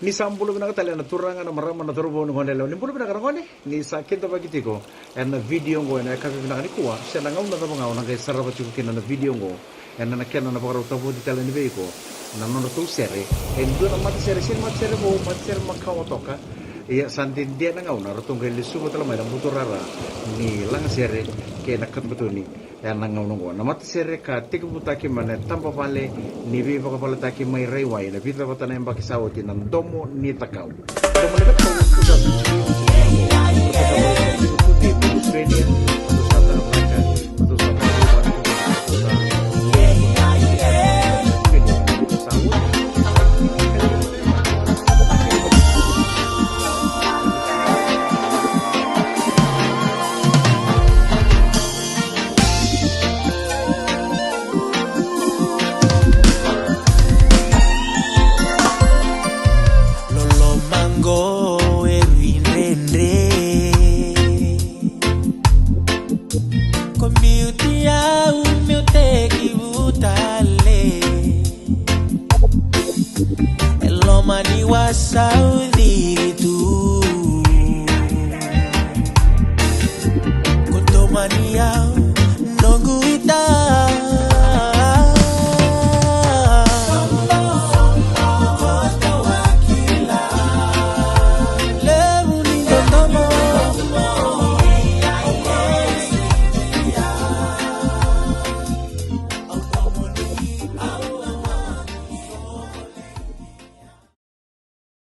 ni sambulo bina katali na turanga na marama na turubo no ngone ni bulu bina karangone ni sakit ba kitiko na video ngo na kabi bina kuwa siya na ngauna na ngauna kay saraba chuko kina na video ngo na kena na pagaro tabu di tala ni beiko na no tu sere endo na mat sere bo mat sere makaw toka iya santin dia na ngauna rotong kay lisu tala may buturara ni lang sere kay nakat betuni na ngauna ngo na mat sere ka tikubutaki man tampa pale ni be baka pala taki may rewa na bita pa tanay bakisawati ng domo ni takaw domo ni takaw Mani wa Saudi tu Kunto mani